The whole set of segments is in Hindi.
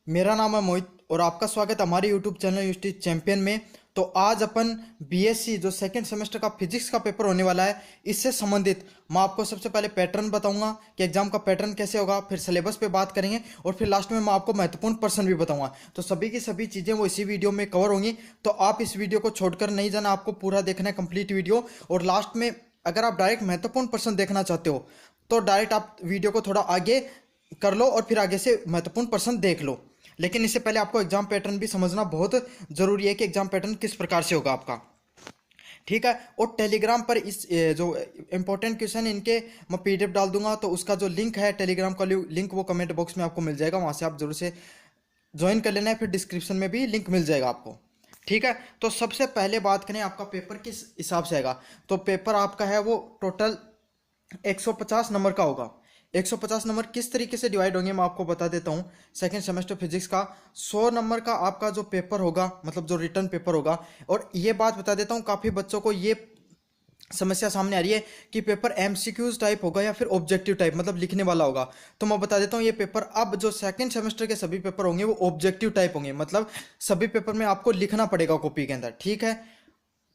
मेरा नाम है मोहित और आपका स्वागत है हमारे यूट्यूब चैनल यूटी चैंपियन में। तो आज अपन बीएससी जो सेकंड सेमेस्टर का फिजिक्स का पेपर होने वाला है, इससे संबंधित मैं आपको सबसे पहले पैटर्न बताऊंगा कि एग्जाम का पैटर्न कैसे होगा, फिर सिलेबस पे बात करेंगे और फिर लास्ट में मैं आपको महत्वपूर्ण प्रश्न भी बताऊंगा। तो सभी की सभी चीज़ें वो इसी वीडियो में कवर होंगी, तो आप इस वीडियो को छोड़कर नहीं जाना, आपको पूरा देखना है कंप्लीट वीडियो। और लास्ट में अगर आप डायरेक्ट महत्वपूर्ण प्रश्न देखना चाहते हो तो डायरेक्ट आप वीडियो को थोड़ा आगे कर लो और फिर आगे से महत्वपूर्ण प्रश्न देख लो। लेकिन इससे पहले आपको एग्जाम पैटर्न भी समझना बहुत जरूरी है कि एग्जाम पैटर्न किस प्रकार से होगा आपका, ठीक है। और टेलीग्राम पर इस जो इंपॉर्टेंट क्वेश्चन इनके मैं पीडीएफ डाल दूंगा, तो उसका जो लिंक है टेलीग्राम का लिंक वो कमेंट बॉक्स में आपको मिल जाएगा, वहां से आप जरूर से ज्वाइन कर लेना है, फिर डिस्क्रिप्शन में भी लिंक मिल जाएगा आपको, ठीक है। तो सबसे पहले बात करें आपका पेपर किस हिसाब से आएगा, तो पेपर आपका है वो टोटल 150 नंबर का होगा। 150 नंबर किस तरीके से डिवाइड होंगे मैं आपको बता देता हूँ। सेकंड सेमेस्टर फिजिक्स का 100 नंबर का आपका जो पेपर होगा, मतलब जो रिटर्न पेपर होगा। और ये बात बता देता हूँ, काफ़ी बच्चों को ये समस्या सामने आ रही है कि पेपर एमसीक्यूज टाइप होगा या फिर ऑब्जेक्टिव टाइप, मतलब लिखने वाला होगा। तो मैं बता देता हूँ, ये पेपर अब जो सेकंड सेमेस्टर के सभी पेपर होंगे वो ऑब्जेक्टिव टाइप होंगे, मतलब सभी पेपर में आपको लिखना पड़ेगा कॉपी के अंदर, ठीक है।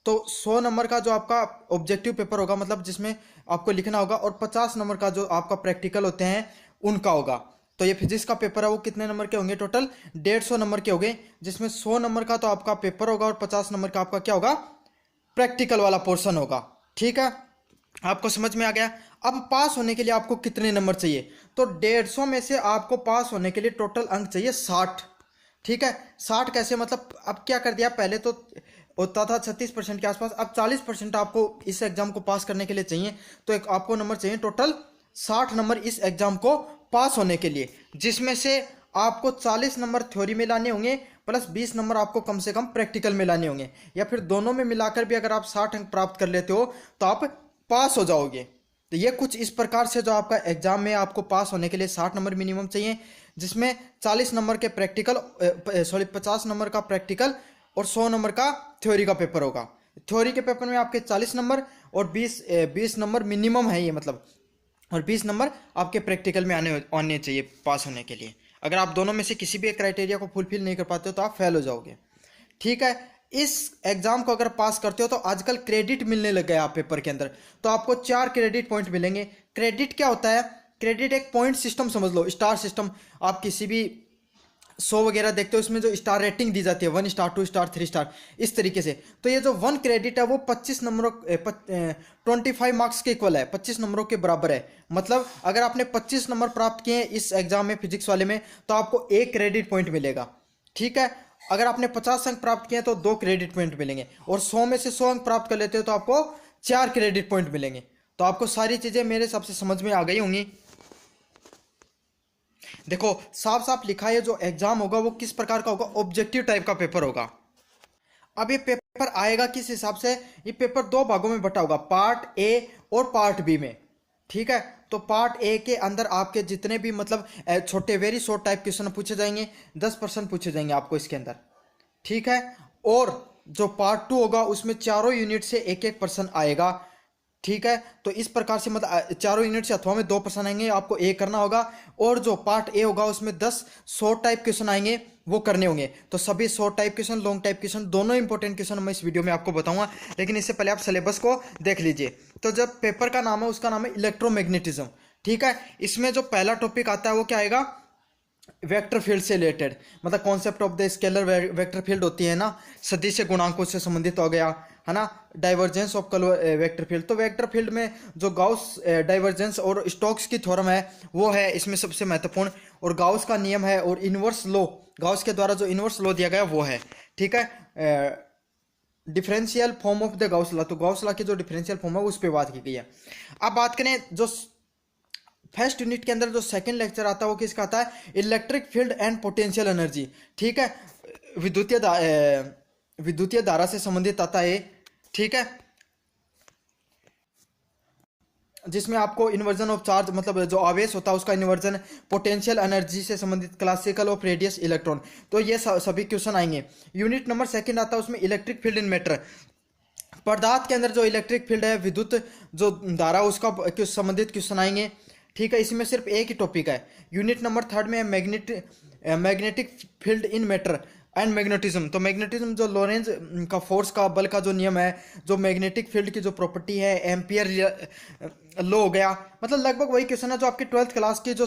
तो 100 नंबर का जो आपका ऑब्जेक्टिव पेपर होगा, मतलब जिसमें आपको लिखना होगा, और 50 नंबर का जो आपका प्रैक्टिकल होते हैं उनका होगा। तो ये फिजिक्स का पेपर है वो कितने नंबर के होंगे, टोटल 150 नंबर के होंगे, जिसमें 100 नंबर का तो आपका पेपर होगा और 50 नंबर का आपका क्या होगा, प्रैक्टिकल वाला पोर्शन होगा, ठीक है। आपको समझ में आ गया। अब पास होने के लिए आपको कितने नंबर चाहिए, तो 150 में से आपको पास होने के लिए टोटल अंक चाहिए 60, ठीक है। 60 कैसे, मतलब अब क्या कर दिया, पहले तो होता था 36% के आसपास, अब 40% आपको इस एग्जाम को पास करने के लिए चाहिए। तो एक आपको नंबर चाहिए टोटल 60 नंबर इस एग्जाम को पास होने के लिए, जिसमें से आपको 40 नंबर थ्योरी में लाने होंगे प्लस 20 नंबर आपको कम से कम प्रैक्टिकल में लाने होंगे, या फिर दोनों में मिलाकर भी अगर आप 60 अंक प्राप्त कर लेते हो तो आप पास हो जाओगे। तो ये कुछ इस प्रकार से जो आपका एग्जाम में आपको पास होने के लिए 60 नंबर मिनिमम चाहिए, जिसमें 40 नंबर के प्रैक्टिकल, 50 नंबर का प्रैक्टिकल और 100 नंबर का थ्योरी का पेपर होगा। थ्योरी के पेपर में आपके 40 नंबर और 20 नंबर मिनिमम है ये, मतलब, और 20 नंबर आपके प्रैक्टिकल में आने चाहिए पास होने के लिए। अगर आप दोनों में से किसी भी एक क्राइटेरिया को फुलफिल नहीं कर पाते हो तो आप फेल हो जाओगे, ठीक है। इस एग्जाम को अगर पास करते हो तो आजकल क्रेडिट मिलने लग गया आप पेपर के अंदर, तो आपको 4 क्रेडिट पॉइंट मिलेंगे। क्रेडिट क्या होता है, क्रेडिट एक पॉइंट सिस्टम समझ लो, स्टार सिस्टम। आप किसी भी शो वगैरह देखते हो, इसमें जो स्टार रेटिंग दी जाती है 1 स्टार 2 स्टार 3 स्टार इस तरीके से। तो ये जो 1 क्रेडिट है वो 25 नंबरों 25 मार्क्स के इक्वल है, 25 नंबरों के बराबर है। मतलब अगर आपने 25 नंबर प्राप्त किए इस एग्जाम में फिजिक्स वाले में तो आपको 1 क्रेडिट पॉइंट मिलेगा, ठीक है। अगर आपने 50 अंक प्राप्त किए तो 2 क्रेडिट पॉइंट मिलेंगे, और 100 में से 100 अंक प्राप्त कर लेते हो तो आपको 4 क्रेडिट पॉइंट मिलेंगे। तो आपको सारी चीजें मेरे हिसाब से समझ में आ गई होंगी। देखो साफ साफ लिखा है, जो एग्जाम होगा वो किस प्रकार का होगा, ऑब्जेक्टिव टाइप का पेपर होगा। अब ये पेपर आएगा किस हिसाब से, ये पेपर 2 भागों में बटा होगा, पार्ट ए और पार्ट बी में, ठीक है। तो पार्ट ए के अंदर आपके जितने भी मतलब छोटे वेरी शॉर्ट टाइप क्वेश्चन पूछे जाएंगे, 10% पूछे जाएंगे आपको इसके अंदर, ठीक है। और जो पार्ट 2 होगा उसमें चारों यूनिट से एक एक पर्सन आएगा, ठीक है। तो इस प्रकार से मतलब चारों यूनिट से अथवा में 2% आएंगे, आपको ए करना होगा। और जो पार्ट ए होगा उसमें 10 शॉर्ट टाइप क्वेश्चन आएंगे, वो करने होंगे। तो सभी short type question, long type question, दोनों इंपॉर्टेंट क्वेश्चन मैं इस वीडियो में आपको बताऊंगा। लेकिन इससे पहले आप सिलेबस को देख लीजिए। तो जब पेपर का नाम है उसका नाम है इलेक्ट्रोमैग्नेटिज्म, ठीक है। इसमें जो पहला टॉपिक आता है वो क्या आएगा, वेक्टर फील्ड से रिलेटेड, मतलब concept of the scalar vector field होती है ना, सदिश गुणांकों से संबंधित हो गया है ना, डाइवर्जेंस ऑफ वेक्टर फील्ड। तो वेक्टर फील्ड में जो गाउस डाइवर्जेंस और स्टोक्स की थ्योरम है वो है इसमें सबसे महत्वपूर्ण, और गाउस का नियम है, और इनवर्स लॉ, गाउस के द्वारा जो इनवर्स लॉ दिया गया वो है, ठीक है। Differential form of the Gauss law, तो गाउस लॉ की जो डिफरेंशियल फॉर्म है उस पर बात की गई है। अब बात करें जो फर्स्ट यूनिट के अंदर जो सेकंड लेक्चर आता है वो किसका आता है, electric field and potential energy, ठीक है। विद्युतीय धारा से संबंधित आता है, ठीक है, जिसमें आपको इन्वर्जन ऑफ चार्ज, मतलब जो आवेश होता है उसका इन्वर्जन, पोटेंशियल एनर्जी से संबंधित, क्लासिकल ऑफ रेडियस इलेक्ट्रॉन, तो ये सभी क्वेश्चन आएंगे। यूनिट नंबर सेकंड आता है उसमें इलेक्ट्रिक फील्ड इन मैटर, पदार्थ के अंदर जो इलेक्ट्रिक फील्ड है, विद्युत जो धारा उसका संबंधित क्वेश्चन आएंगे, ठीक है। इसमें सिर्फ एक ही टॉपिक है। यूनिट नंबर थर्ड में magnet magnetic field in matter and magnetism. तो मैग्नेटिज्म जो लॉरेंज का फोर्स का बल का जो नियम है, जो मैग्नेटिक फील्ड की जो प्रॉपर्टी है, एम्पियर लॉ हो गया, मतलब लगभग वही क्वेश्चन है जो आपकी 12th क्लास की जो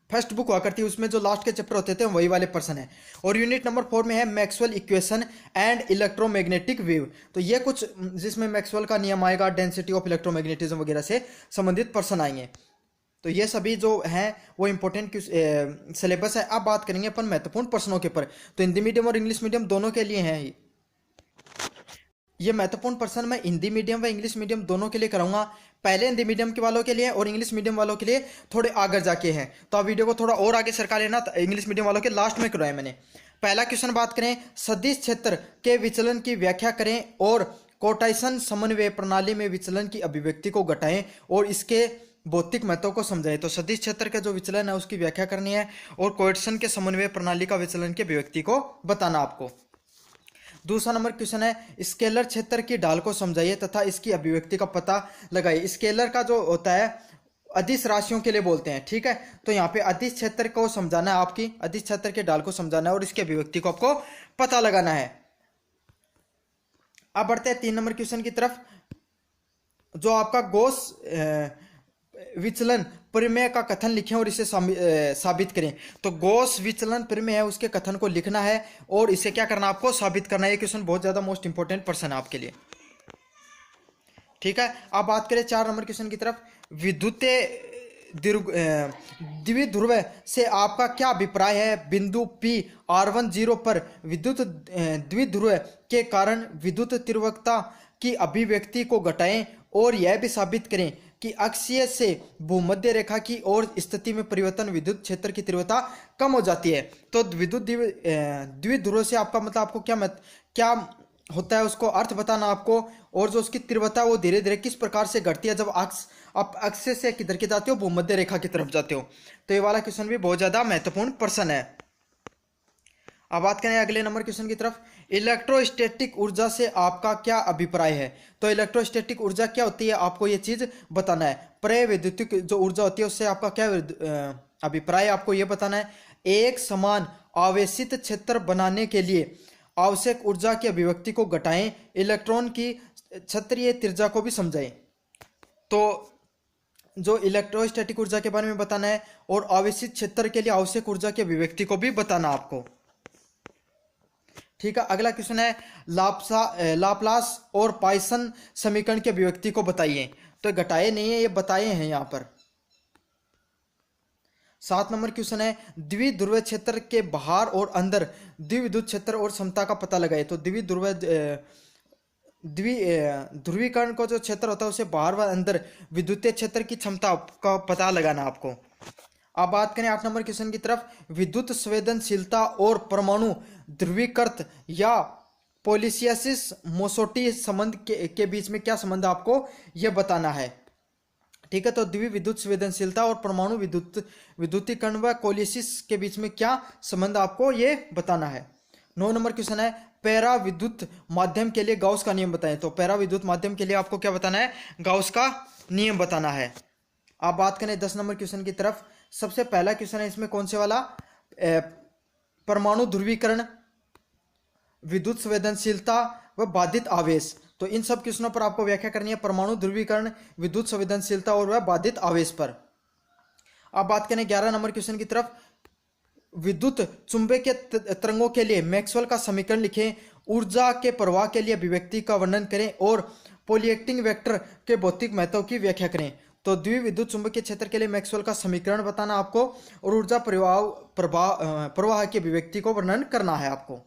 फर्स्ट बुक हुआ करती है उसमें जो लास्ट के चैप्टर होते थे वही वाले पर्सन है। और यूनिट नंबर 4 में है Maxwell equation and electromagnetic wave. तो ये कुछ जिसमें मैक्सवेल का नियम आएगा, डेंसिटी ऑफ इलेक्ट्रोमैग्नेटिज्म वगैरह से संबंधित पर्सन आएंगे। तो ये सभी जो हैं वो इंपॉर्टेंट सिलेबस है। अब बात करेंगे अपन महत्वपूर्ण प्रश्नों के ऊपर। तो हिंदी मीडियम और इंग्लिश मीडियम दोनों के लिए हैं ये महत्वपूर्ण प्रश्न। मैं हिंदी मीडियम व इंग्लिश मीडियम दोनों के लिए कराऊंगा। पहले हिंदी मीडियम के वालों के लिए और इंग्लिश मीडियम वालों के लिए थोड़े आगे जाके हैं, तो आप वीडियो को थोड़ा और आगे सरका लेना। इंग्लिश मीडियम वालों के लास्ट में करवाया मैंने। पहला क्वेश्चन बात करें, सदिश क्षेत्र के विचलन की व्याख्या करें और कोटाइसन समन्वय प्रणाली में विचलन की अभिव्यक्ति को घटाएं और इसके भौतिक महत्व को समझाएं। तो सदिश क्षेत्र का जो विचलन है उसकी व्याख्या करनी है और कोटाइसन के समन्वय प्रणाली का विचलन की अभिव्यक्ति को बताना आपको। दूसरा नंबर क्वेश्चन है, स्केलर क्षेत्र की ढाल को समझाइए तथा इसकी अभिव्यक्ति का पता लगाइए। स्केलर का जो होता है अदिश राशियों के लिए बोलते हैं, ठीक है। तो यहाँ पे अदिश क्षेत्र को समझाना है, आपकी अदिश क्षेत्र के ढाल को समझाना है और इसकी अभिव्यक्ति को आपको पता लगाना है। अब बढ़ते हैं 3 नंबर क्वेश्चन की तरफ, जो आपका गॉस विचलन प्रमेय का कथन लिखें और इसे साबित करें। तो गॉस विचलन प्रमेय है उसके कथन को लिखना है और इसे क्या करना, आपको साबित करना है। ये क्वेश्चन बहुत ज्यादा मोस्ट इंपोर्टेंट प्रश्न है आपके लिए, ठीक है। अब बात करें 4 नंबर क्वेश्चन की तरफ, विद्युतीय द्विध्रुव से आपका क्या अभिप्राय है। बिंदु P R10 पर विद्युत द्विध्रुव के कारण विद्युत तीव्रता की अभिव्यक्ति को घटाएं और यह भी साबित करें कि अक्षीय से भूमध्य रेखा की ओर स्थिति में परिवर्तन विद्युत क्षेत्र की तीव्रता कम हो जाती है। तो विद्युत द्विध्रुव से आपका मतलब आपको क्या होता है उसको अर्थ बताना आपको, और जो उसकी तीव्रता वो धीरे धीरे किस प्रकार से घटती है जब आप अक्ष से किधर के जाते हो, भूमध्य रेखा की तरफ जाते हो। तो ये वाला क्वेश्चन भी बहुत ज्यादा महत्वपूर्ण प्रश्न है। अब बात करें अगले नंबर क्वेश्चन की तरफ, इलेक्ट्रोस्टैटिक ऊर्जा से आपका क्या अभिप्राय है। तो इलेक्ट्रोस्टैटिक ऊर्जा क्या होती है आपको ये चीज बताना है। प्रवैद्युतिक जो ऊर्जा होती है उससे आपका क्या अभिप्राय है आपको ये बताना है। एक समान आवेशित क्षेत्र बनाने के लिए आवश्यक ऊर्जा की अभिव्यक्ति को घटाएं, इलेक्ट्रॉन की क्षेत्रीय त्रिज्या को भी समझाएं। तो जो इलेक्ट्रोस्टैटिक ऊर्जा के बारे में बताना है और आवेशित क्षेत्र के लिए आवश्यक ऊर्जा की अभिव्यक्ति को भी बताना आपको, ठीक है। अगला क्वेश्चन है, लाप्लास और पॉइसन समीकरण की अभिव्यक्ति को बताइए। तो घटाए नहीं है, ये बताए हैं यहाँ पर। 7 नंबर क्वेश्चन है, द्विध्रुव क्षेत्र के बाहर और अंदर द्विविद्युत क्षेत्र और क्षमता का पता लगाए। तो ध्रुवीकरण को जो क्षेत्र होता है उसे बाहर व अंदर विद्युतीय क्षेत्र की क्षमता का पता लगाना आपको। अब बात करें 8 नंबर क्वेश्चन की तरफ, विद्युत संवेदनशीलता और परमाणु ध्रुवीकृत या पॉलीसियसिस मोसोटी संबंध के बीच में क्या संबंध आपको यह बताना है, ठीक है। तो द्विविद्युत संवेदनशीलता और परमाणु विद्युतीकरण व कोलिसिस के बीच में क्या संबंध आपको ये बताना है। 9 नंबर क्वेश्चन है, पैरा विद्युत माध्यम के लिए गाउस का नियम बताएं। तो पैरा विद्युत माध्यम के लिए आपको क्या बताना है, गाउस का नियम बताना है। आप बात करें 10 नंबर क्वेश्चन की तरफ, सबसे पहला क्वेश्चन है इसमें कौन से वाला, परमाणु ध्रुवीकरण, विद्युत संवेदनशीलता व बाधित आवेश। तो इन सब क्वेश्चनों पर आपको व्याख्या करनी है, परमाणु ध्रुवीकरण, विद्युत संवेदनशीलता और वह बाधित आवेश पर। अब बात करें 11 नंबर क्वेश्चन की तरफ, विद्युत चुंबकीय तरंगों के लिए मैक्सवेल का समीकरण लिखें, ऊर्जा के प्रवाह के लिए अभिव्यक्ति का वर्णन करें और पोलिएक्टिंग वेक्टर के भौतिक महत्व की व्याख्या करें। तो द्विविद्युत चुंबकीय क्षेत्र के लिए मैक्सवेल का समीकरण बताना आपको और ऊर्जा प्रवाह की अभिव्यक्ति को वर्णन करना है आपको।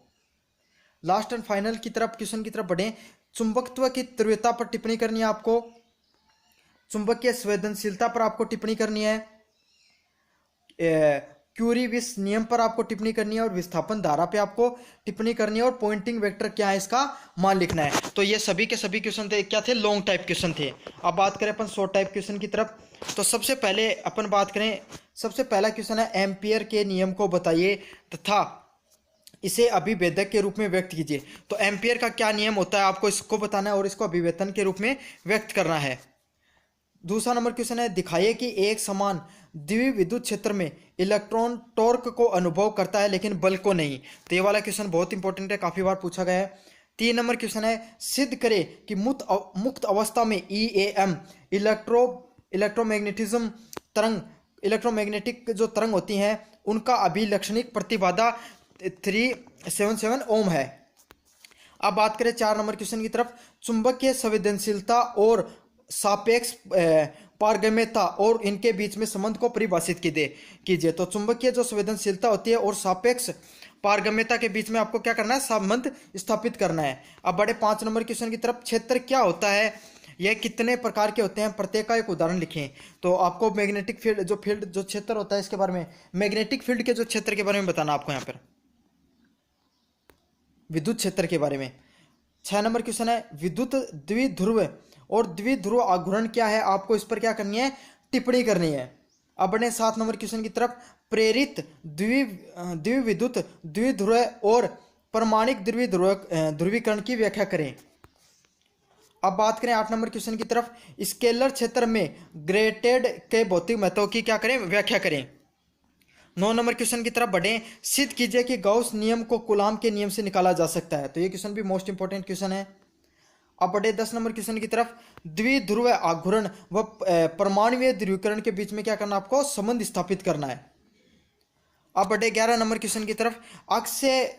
लास्ट एंड फाइनल की तरफ क्वेश्चन की तरफ बढ़े, चुंबकत्व की तीव्रता पर टिप्पणी करनी है आपको, चुंबकीय संवेदनशीलता पर आपको टिप्पणी करनी है, क्यूरी विस नियम पर आपको टिप्पणी करनी है और विस्थापन धारा पे आपको टिप्पणी करनी है और पॉइंटिंग वेक्टर क्या है इसका मान लिखना है। तो ये सभी के सभी क्वेश्चन थे, क्या थे, लॉन्ग टाइप क्वेश्चन थे। अब बात करें अपन शॉर्ट टाइप क्वेश्चन की तरफ, तो सबसे पहले अपन बात करें, सबसे पहला क्वेश्चन है, एम्पियर के नियम को बताइए तथा इसे अभिभेदक के रूप में व्यक्त कीजिए। तो एम्पियर का क्या नियम होता है आपको इसको बताना है और इसको अभिवेदन के रूप में व्यक्त करना है। दूसरा नंबर क्वेश्चन है, दिखाइए कि एक समान द्विविद्युत क्षेत्र में इलेक्ट्रॉन टॉर्क को अनुभव करता है लेकिन बल को नहीं। तो ये वाला क्वेश्चन बहुत इंपॉर्टेंट है, काफी बार पूछा गया है। 3 नंबर क्वेश्चन है, सिद्ध करे कि मुक्त अवस्था में EAM इलेक्ट्रोमैग्नेटिज्म तरंग, इलेक्ट्रोमैग्नेटिक जो तरंग होती हैं उनका अभिलक्षणिक प्रतिबाधा 377 ओम है। अब बात करें 4 नंबर क्वेश्चन की तरफ, चुंबकीय संवेदनशीलता और सापेक्ष पारगम्यता और इनके बीच में संबंध को परिभाषित कीजिए। तो चुंबकीय जो संवेदनशीलता होती है और सापेक्ष पारगम्यता के बीच में आपको क्या करना है, संबंध स्थापित करना है। अब बड़े 5 नंबर क्वेश्चन की तरफ, क्षेत्र क्या होता है, यह कितने प्रकार के होते हैं, प्रत्येक का एक उदाहरण लिखें। तो आपको मैग्नेटिक फील्ड जो क्षेत्र होता है इसके बारे में, मैग्नेटिक फील्ड के जो क्षेत्र के बारे में बताना आपको यहाँ पर, विद्युत क्षेत्र के बारे में। 6 नंबर क्वेश्चन है, विद्युत द्विध्रुव और द्विध्रुव आघूर्ण क्या है, आपको इस पर क्या करनी है, टिप्पणी करनी है। अब बढ़े 7 नंबर क्वेश्चन की तरफ, प्रेरित द्विविद्युत द्विध्रुव और परमाणिक ध्रुवीकरण की व्याख्या करें। अब बात करें 8 नंबर क्वेश्चन की तरफ, स्केलर क्षेत्र में ग्रेटेड के भौतिक महत्व की क्या करें, व्याख्या करें। 9 नंबर क्वेश्चन की तरफ बढ़े, सिद्ध कीजिए कि गाउस नियम को कूलाम के नियम से निकाला जा सकता है। तो ये क्वेश्चन भी मोस्ट इंपॉर्टेंट क्वेश्चन है। अब बढ़े 10 नंबर क्वेश्चन की तरफ, द्विध्रुव आघूर्ण व परमाणुीय ध्रुवीकरण के बीच में क्या करना, आपको संबंध स्थापित करना है। अब बढ़े 11 नंबर क्वेश्चन की तरफ, अक्ष से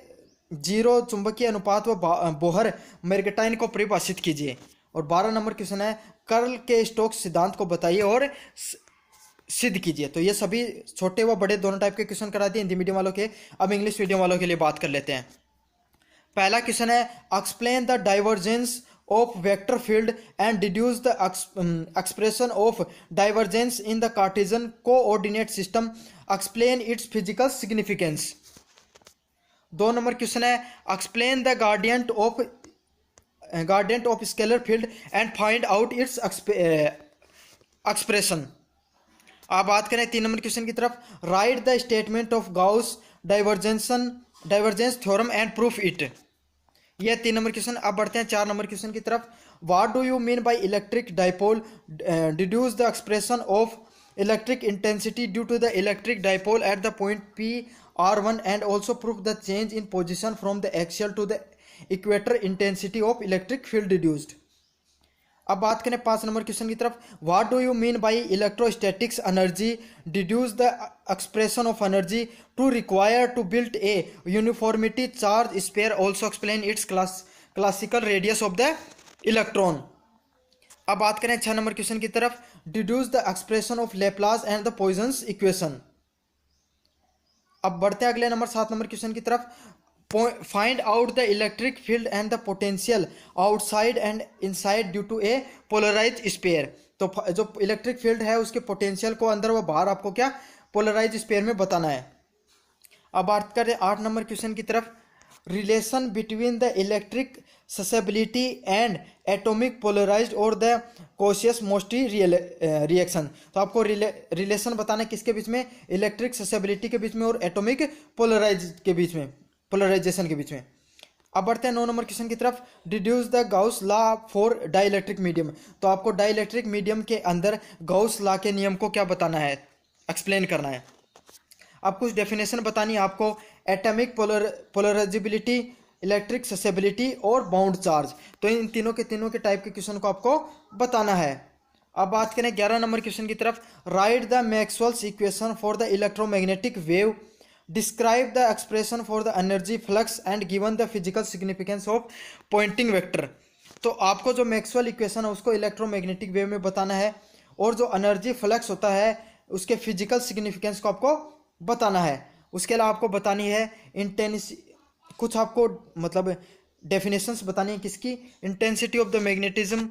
जीरो चुंबकीय अनुपात व बोहर मेर्गेटाइन को परिभाषित कीजिए। और 12 नंबर क्वेश्चन है, कर्ल के स्टोक्स सिद्धांत को बताइए और सिद्ध कीजिए। तो ये सभी छोटे व बड़े दोनों टाइप के क्वेश्चन करा दिए हिंदी मीडियम वालों के। अब इंग्लिश मीडियम वालों के लिए बात कर लेते हैं। पहला क्वेश्चन है, explain the divergence of vector field and deduce the expression of divergence in the Cartesian coordinate system. Explain its physical significance. 2 number question है, explain the gradient of scalar field and find out its expression. अब बात करें 3 नंबर क्वेश्चन की तरफ, write the statement of Gauss divergence theorem and prove it. यह 3 नंबर क्वेश्चन। अब बढ़ते हैं 4 नंबर क्वेश्चन की तरफ, what do you mean by electric dipole, deduce the expression of electric intensity due to the electric dipole at the point P(R1) and also prove the change in position from the axial to the equator intensity of electric field deduced. अब बात करें 5 नंबर क्वेश्चन की तरफ, what do you mean by electrostatics energy, deduce the expression of energy to require to build a uniformity charge sphere, also explain its classical radius of the electron. अब बात करें 6 नंबर क्वेश्चन की तरफ, deduce the expression of Laplace and the Poisson's equation. अब बढ़ते हैं अगले नंबर 7 नंबर क्वेश्चन की तरफ, find out the electric field and the potential outside and inside due to a polarise sphere. तो जो इलेक्ट्रिक फील्ड है उसके पोटेंशियल को अंदर व बाहर आपको क्या, पोलराइज स्पेयर में बताना है। अब बात करें 8 नंबर क्वेश्चन की तरफ, relation between the electric susceptibility and atomic polarized और द कोशियस मोस्टी रिएक्शन। तो आपको रिलेशन बताना है किसके बीच में, इलेक्ट्रिक ससेबिलिटी के बीच में और एटॉमिक पोलराइजेशन के बीच में। अब बढ़ते हैं 9 नंबर क्वेश्चन की तरफ, deduce the Gauss law for dielectric medium. तो आपको डाइलेक्ट्रिक मीडियम के अंदर गाउस लॉ के नियम को क्या बताना है, एक्सप्लेन करना है। अब कुछ डेफिनेशन बतानी है आपको, एटॉमिक पोलराइजेबिलिटी, इलेक्ट्रिक ससेबिलिटी और बाउंड चार्ज। तो इन तीनों के टाइप के क्वेश्चन को आपको बताना है। अब बात करें 11 नंबर क्वेश्चन की तरफ, write the Maxwell's equation for the electromagnetic wave, describe the expression for the energy flux and given the physical significance of Poynting vector. तो आपको जो मैक्सवेल इक्वेशन है उसको इलेक्ट्रोमैग्नेटिक वेव में बताना है और जो एनर्जी फ्लक्स होता है उसके फिजिकल सिग्निफिकेंस को आपको बताना है। उसके अलावा आपको बतानी है कुछ आपको मतलब डेफिनेशंस बतानी है किसकी, intensity of the magnetism,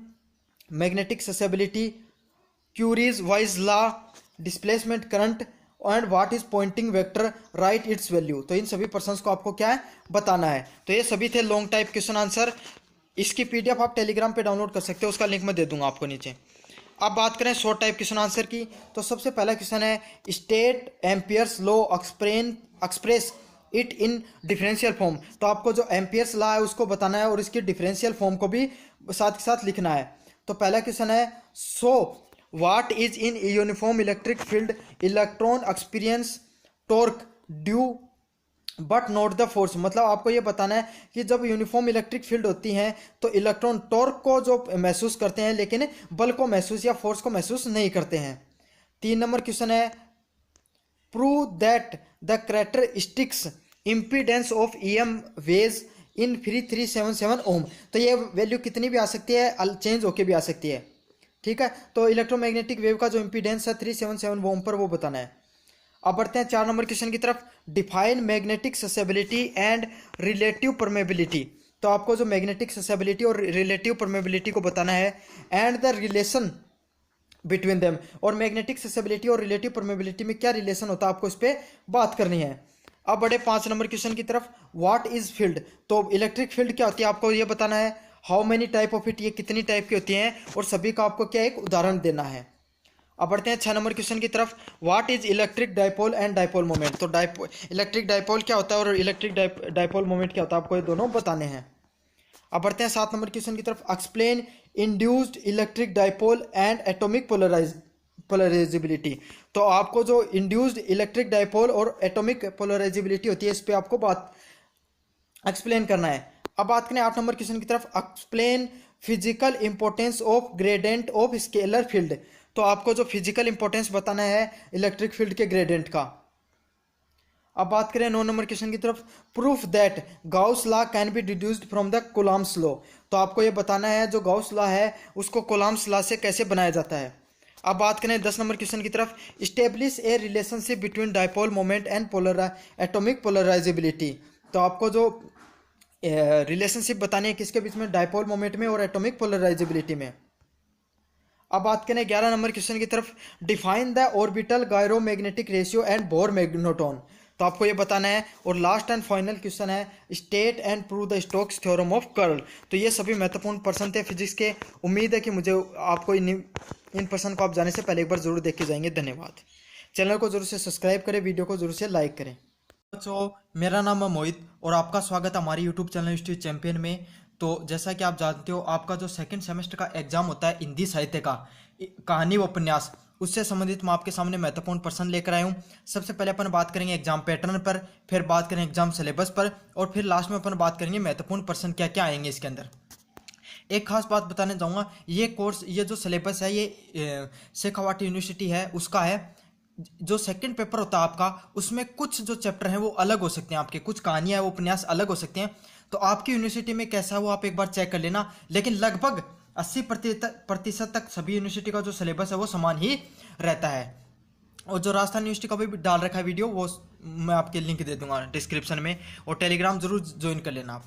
magnetic susceptibility, Curie's Weiss law, displacement current and what is Poynting vector, right its value. तो इन सभी पर्सन्स को आपको क्या है बताना है। तो ये सभी थे लॉन्ग टाइप क्वेश्चन आंसर। इसकी पीडीएफ आप टेलीग्राम पे डाउनलोड कर सकते हो, उसका लिंक मैं दे दूंगा आपको नीचे। अब बात करें शॉर्ट टाइप क्वेश्चन आंसर की, तो सबसे पहला क्वेश्चन है, state Ampere's law express it in differential form. तो आपको जो एम्पियर्स लॉ है उसको बताना है और इसकी डिफरेंशियल फॉर्म को भी साथ के साथ लिखना है। तो पहला क्वेश्चन है, so what is in uniform electric field, electron experience torque due but not the force. मतलब आपको ये बताना है कि जब यूनिफॉर्म इलेक्ट्रिक फील्ड होती हैं तो इलेक्ट्रॉन टॉर्क को जो महसूस करते हैं लेकिन बल को महसूस या फोर्स को महसूस नहीं करते हैं। 3 नंबर क्वेश्चन है, prove that the characteristics impedance of EM ways in free 377 ओम। तो ये वैल्यू कितनी भी आ सकती है, चेंज होके भी आ सकती है। ठीक है, तो इलेक्ट्रोमैग्नेटिक वेव का जो इम्पीडेंस है 377 ओम पर, वो बताना है। अब बढ़ते हैं 4 नंबर क्वेश्चन की तरफ। Define magnetic susceptibility and relative permeability. तो आपको जो मैग्नेटिक ससेबिलिटी और रिलेटिव परमेबिलिटी को बताना है, and the relation between them. और मैग्नेटिक ससेबिलिटी और रिलेटिव परमेबिलिटी में क्या रिलेशन होता है, आपको इस पर बात करनी है। अब बढ़े 5 नंबर क्वेश्चन की तरफ। What is field. तो इलेक्ट्रिक फील्ड क्या होती है, आपको ये बताना है। How many type of it, ये कितनी टाइप की होती हैं, और सभी का आपको क्या एक उदाहरण देना है। अब बढ़ते हैं 6 नंबर क्वेश्चन की तरफ। What is electric dipole and dipole moment. तो इलेक्ट्रिक डाइपोल क्या होता है और इलेक्ट्रिक डाइपोल मोमेंट क्या होता है, आपको ये दोनों बताने हैं। अब बढ़ते हैं 7 नंबर क्वेश्चन की तरफ। Explain induced electric dipole and atomic polarisability. तो आपको जो इंड्यूस्ड इलेक्ट्रिक डाइपोल और एटॉमिक पोलराइजेबिलिटी होती है, इस पर आपको बात एक्सप्लेन करना है। अब बात करें 8 नंबर क्वेश्चन की तरफ। Explain physical importance of gradient of scalar field. तो आपको जो फिजिकल इंपॉर्टेंस बताना है इलेक्ट्रिक फील्ड के ग्रेडियंट का। अब बात करें 9 नंबर क्वेश्चन की तरफ। Proof that Gauss law can be deduced from the Coulomb's law. तो आपको ये बताना है जो गाउस लॉ है उसको कूलॉम्स लॉ से कैसे बनाया जाता है। अब बात करें 10 नंबर क्वेश्चन की तरफ। Establish A relationship between dipole moment and atomic polarisability. तो आपको जो रिलेशनशिप बतानी है किसके बीच में, डाइपोल मोमेंट में और एटॉमिक पोलराइजेबिलिटी में। अब बात करें 11 नंबर क्वेश्चन की तरफ। Define the orbital gyromagnetic ratio and Bohr magneton. तो आपको ये बताना है। और लास्ट एंड फाइनल क्वेश्चन है, state and prove the Stokes theorem of curl. तो ये सभी महत्वपूर्ण प्रश्न थे फिजिक्स के। उम्मीद है कि मुझे आपको इन प्रश्न को आप जाने से पहले एक बार जरूर देख के जाएंगे। धन्यवाद। चैनल को जरूर से सब्सक्राइब करें, वीडियो को जरूर से लाइक करें। बच्चों, मेरा नाम है मोहित और आपका स्वागत है हमारे यूट्यूब चैनल हिस्ट्री चैंपियन में। तो जैसा कि आप जानते हो, आपका जो सेकंड सेमेस्टर का एग्जाम होता है हिंदी साहित्य का, कहानी व उपन्यास, उससे संबंधित मैं आपके सामने महत्वपूर्ण प्रश्न लेकर आया हूँ। सबसे पहले अपन बात करेंगे एग्जाम पैटर्न पर, फिर बात करेंगे एग्जाम सिलेबस पर, और फिर लास्ट में अपन बात करेंगे महत्वपूर्ण प्रश्न क्या क्या आएंगे इसके अंदर। एक खास बात बताने जाऊँगा, ये कोर्स, ये जो सिलेबस है, ये शेखावाटी यूनिवर्सिटी है उसका है। जो सेकंड पेपर होता है आपका, उसमें कुछ जो चैप्टर हैं वो अलग हो सकते हैं, आपके कुछ कहानियां वो उपन्यास अलग हो सकते हैं। तो आपकी यूनिवर्सिटी में कैसा है वो आप एक बार चेक कर लेना। लेकिन लगभग 80% तक सभी यूनिवर्सिटी का जो सिलेबस है वो समान ही रहता है। और जो राजस्थान यूनिवर्सिटी का भी डाल रखा है वीडियो, वो मैं आपके लिंक दे दूंगा डिस्क्रिप्शन में, और टेलीग्राम जरूर ज्वाइन कर लेना आप।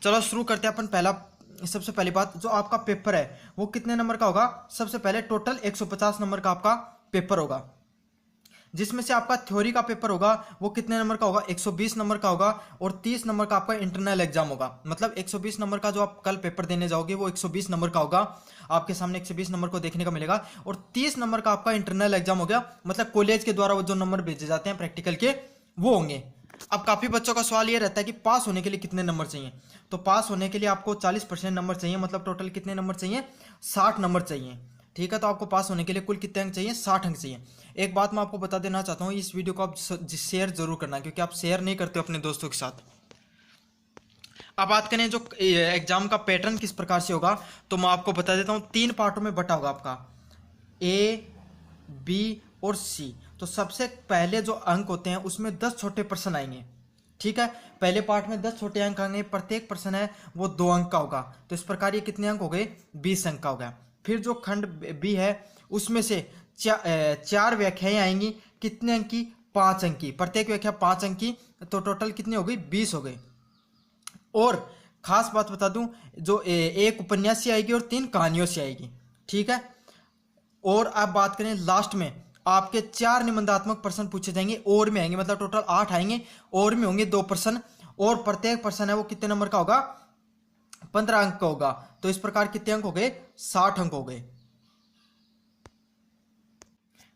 चलो शुरू करते हैं अपन। सबसे पहली बात, जो आपका पेपर है वो कितने नंबर का होगा। सबसे पहले टोटल 150 नंबर का आपका पेपर होगा, जिसमें से आपका थ्योरी का पेपर होगा वो कितने नंबर का होगा, 120 नंबर का होगा। और 30 नंबर का आपका इंटरनल एग्जाम होगा। मतलब 120 नंबर का जो आप कल पेपर देने जाओगे वो 120 नंबर का होगा, आपके सामने 120 नंबर को देखने का मिलेगा। और 30 नंबर का आपका इंटरनल एग्जाम हो गया, मतलब कॉलेज के द्वारा वो जो नंबर भेजे जाते हैं प्रैक्टिकल के, वो होंगे। अब काफी बच्चों का सवाल ये रहता है कि पास होने के लिए कितने नंबर चाहिए। तो पास होने के लिए आपको 40% नंबर चाहिए, मतलब टोटल कितने नंबर चाहिए, 60 नंबर चाहिए। ठीक है, तो आपको पास होने के लिए कुल कितने अंक चाहिए, 60 अंक चाहिए। एक बात मैं आपको बता देना चाहता हूँ, इस वीडियो को आप शेयर जरूर करना, क्योंकि आप शेयर नहीं करते अपने दोस्तों के साथ। अब बात करें जो एग्जाम का पैटर्न किस प्रकार से होगा, तो मैं आपको बता देता हूँ। 3 पार्टों में बटा होगा आपका, A, B और C। तो सबसे पहले जो अंक होते हैं उसमें 10 छोटे प्रश्न आएंगे। ठीक है, पहले पार्ट में 10 छोटे अंक आएंगे, प्रत्येक प्रश्न है वो 2 अंक का होगा। तो इस प्रकार ये कितने अंक हो गए, 20 अंक का हो गया। फिर जो खंड बी है उसमें से 4 व्याख्याएं आएंगी, कितने अंक की, 5 अंक की। प्रत्येक व्याख्या 5 अंक की, तो टोटल कितनी हो गई, 20 हो गई। और खास बात बता दूं, जो एक उपन्यास से आएगी और 3 कहानियों से आएगी। ठीक है, और अब बात करें लास्ट में आपके 4 निबंधात्मक प्रश्न पूछे जाएंगे, और में आएंगे, मतलब टोटल 8 आएंगे, और में होंगे 2 प्रश्न। और प्रत्येक प्रश्न है वो कितने नंबर का होगा, 15 अंक का होगा। तो इस प्रकार कितने अंक हो गए, 60 अंक हो गए।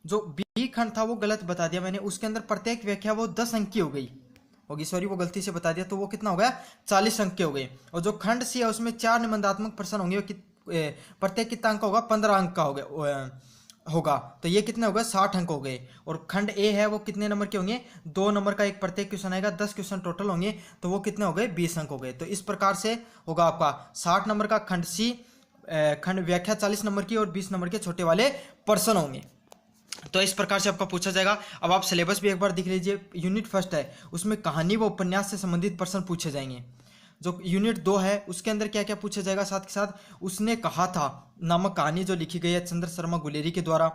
जो बी खंड था वो गलत बता दिया मैंने, उसके अंदर प्रत्येक व्याख्या वो 10 अंक की हो गई होगी, सॉरी वो गलती से बता दिया, तो वो कितना हो गया, 40 अंक के हो गए। और जो खंड सी है उसमें 4 निबंधात्मक प्रश्न होंगे, प्रत्येक कितना अंक का होगा, 15 अंक का हो गया। होगा। तो ये कितने हो गए, 60 अंक हो गए। और खंड ए है वो कितने नंबर के होंगे, 2 नंबर का एक प्रत्येक क्वेश्चन आएगा, 10 क्वेश्चन टोटल होंगे, तो वो कितने हो गए, 20 अंक हो गए। तो इस प्रकार से होगा आपका 60 नंबर का खंड सी, खंड व्याख्या 40 नंबर की, और 20 नंबर के छोटे वाले प्रश्न होंगे। तो इस प्रकार से आपका पूछा जाएगा। अब आप सिलेबस भी एक बार देख लीजिए। यूनिट फर्स्ट है, उसमें कहानी व उपन्यास से संबंधित प्रश्न पूछे जाएंगे। जो यूनिट 2 है उसके अंदर क्या क्या पूछा जाएगा, साथ के साथ उसने कहा था नामक कहानी जो लिखी गई है चंद्र शर्मा गुलेरी के द्वारा,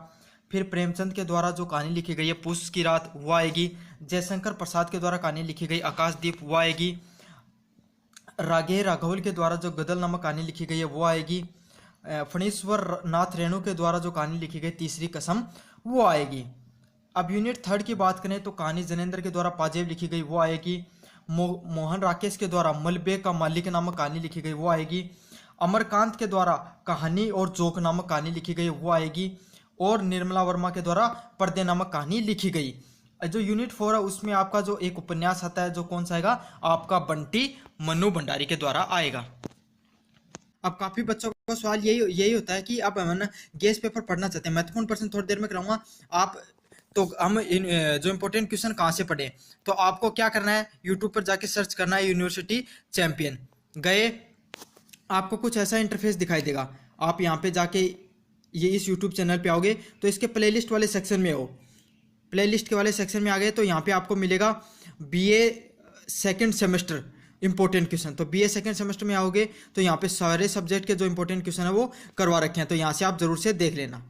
फिर प्रेमचंद के द्वारा जो कहानी लिखी गई है पूस की रात वो आएगी, जयशंकर प्रसाद के द्वारा कहानी लिखी गई आकाशदीप वो आएगी, रागे राघवल के द्वारा जो गदल नामक कहानी लिखी गई है वो आएगी, फणीश्वर नाथ रेणु के द्वारा जो कहानी लिखी गई तीसरी कसम वो आएगी। अब यूनिट थर्ड की बात करें तो कहानी जनेंद्र के द्वारा पाजेब लिखी गई वो आएगी, मोहन राकेश के द्वारा मलबे का मालिक नामक कहानी लिखी गई वो आएगी, अमरकांत के द्वारा कहानी और जोक नामक कहानी लिखी गई वो आएगी, और निर्मला वर्मा के द्वारा पर्दे नामक कहानी लिखी गई। जो यूनिट 4 है उसमें आपका जो एक उपन्यास आता है जो कौन सा आएगा, आपका बंटी मन्नू भंडारी के द्वारा आएगा। अब काफी बच्चों का सवाल यही होता है कि अब हम ना गेस पेपर पढ़ना चाहते हैं, महत्वपूर्ण प्रश्न थोड़ी देर में कराऊंगा आप। तो हम जो इंपॉर्टेंट क्वेश्चन कहाँ से पढ़े, तो आपको क्या करना है, यूट्यूब पर जाके सर्च करना है यूनिवर्सिटी चैंपियन। गए, आपको कुछ ऐसा इंटरफेस दिखाई देगा। आप यहाँ पे जाके ये इस यूट्यूब चैनल पे आओगे तो इसके प्लेलिस्ट वाले सेक्शन में हो, प्लेलिस्ट के वाले सेक्शन में आ गए तो यहाँ पे आपको मिलेगा BA second semester important question. तो बीए सेकंड सेमेस्टर में आओगे तो यहाँ पे सारे सब्जेक्ट के जो इंपॉर्टेंट क्वेश्चन है वो करवा रखे हैं, तो यहाँ से आप जरूर से देख लेना।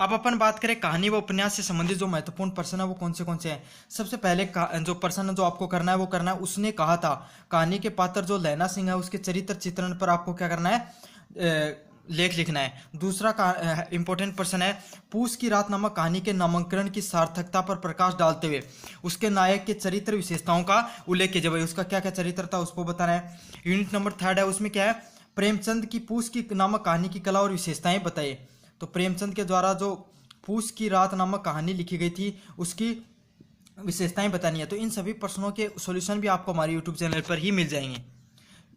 अब अपन बात करें कहानी व उपन्यास से संबंधित जो महत्वपूर्ण प्रश्न है वो कौन से हैं। सबसे पहले जो प्रश्न जो आपको करना है वो करना है, उसने कहा था कहानी के पात्र जो लैला सिंह है उसके चरित्र चित्रण पर आपको क्या करना है, लेख लिखना है। दूसरा का इंपॉर्टेंट प्रश्न है, पूस की रात नामक कहानी के नामांकन की सार्थकता पर प्रकाश डालते हुए उसके नायक के चरित्र विशेषताओं का उल्लेख कीजिए। भाई उसका क्या क्या चरित्र था उसको बताना है। यूनिट नंबर 3 है, उसमें क्या है, प्रेमचंद की पूस की नामक कहानी की कला और विशेषताएं बताइए। तो प्रेमचंद के द्वारा जो पूस की रात नामक कहानी लिखी गई थी उसकी विशेषताएं बतानी है। तो इन सभी प्रश्नों के सॉल्यूशन भी आपको हमारे यूट्यूब चैनल पर ही मिल जाएंगे।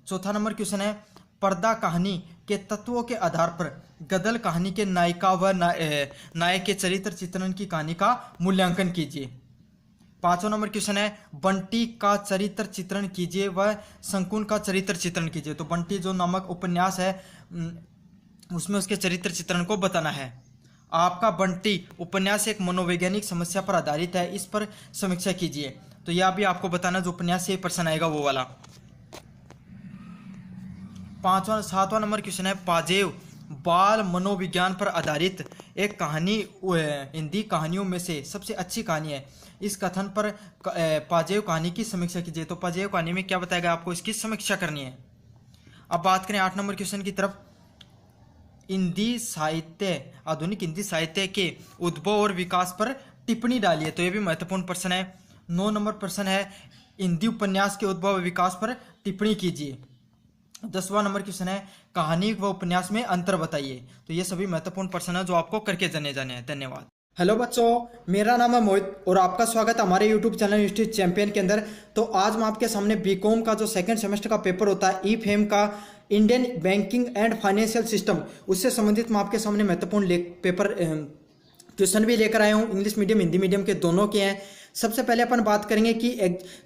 चौथा नंबर क्वेश्चन है, पर्दा कहानी के तत्वों के आधार पर गदल कहानी के नायिका व नायक के चरित्र चित्रण की कहानी का मूल्यांकन कीजिए। 5वां नंबर क्वेश्चन है, बंटी का चरित्र चित्रण कीजिए व शंकुन का चरित्र चित्रण कीजिए। तो बंटी जो नामक उपन्यास है उसमें उसके चरित्र चित्रण को बताना है। आपका बंटी उपन्यास एक मनोवैज्ञानिक समस्या पर आधारित है, इस पर समीक्षा कीजिए। तो यह भी आपको बताना जो उपन्यास से प्रश्न आएगा वो वाला। 7वां नंबर क्वेश्चन है, पाजेव बाल मनोविज्ञान पर आधारित एक कहानी हिंदी कहानियों में से सबसे अच्छी कहानी है, इस कथन पर पाजेव कहानी की समीक्षा कीजिए। तो पाजेव कहानी में क्या बताया गया आपको, इसकी समीक्षा करनी है। अब बात करें 8 नंबर क्वेश्चन की तरफ, हिंदी साहित्य आधुनिक हिंदी साहित्य के उद्भव और विकास पर टिप्पणी डालिए। तो यह भी महत्वपूर्ण प्रश्न है। 9 नंबर प्रश्न है, हिंदी उपन्यास के उद्भव और विकास पर टिप्पणी कीजिए। 10वां नंबर क्वेश्चन है, कहानी व उपन्यास में अंतर बताइए। तो ये सभी महत्वपूर्ण प्रश्न है जो आपको करके जाने हैं। धन्यवाद। हेलो बच्चों, मेरा नाम है मोहित और आपका स्वागत है हमारे यूट्यूब चैनल यूनिवर्सिटी चैंपियन के अंदर। तो आज मैं आपके सामने बीकॉम का जो सेकंड सेमेस्टर का पेपर होता है ई-फेम का, Indian banking and financial system, उससे संबंधित मैं आपके सामने महत्वपूर्ण पेपर क्वेश्चन भी लेकर आया हूँ। इंग्लिश मीडियम हिंदी मीडियम के दोनों के हैं। सबसे पहले अपन बात करेंगे कि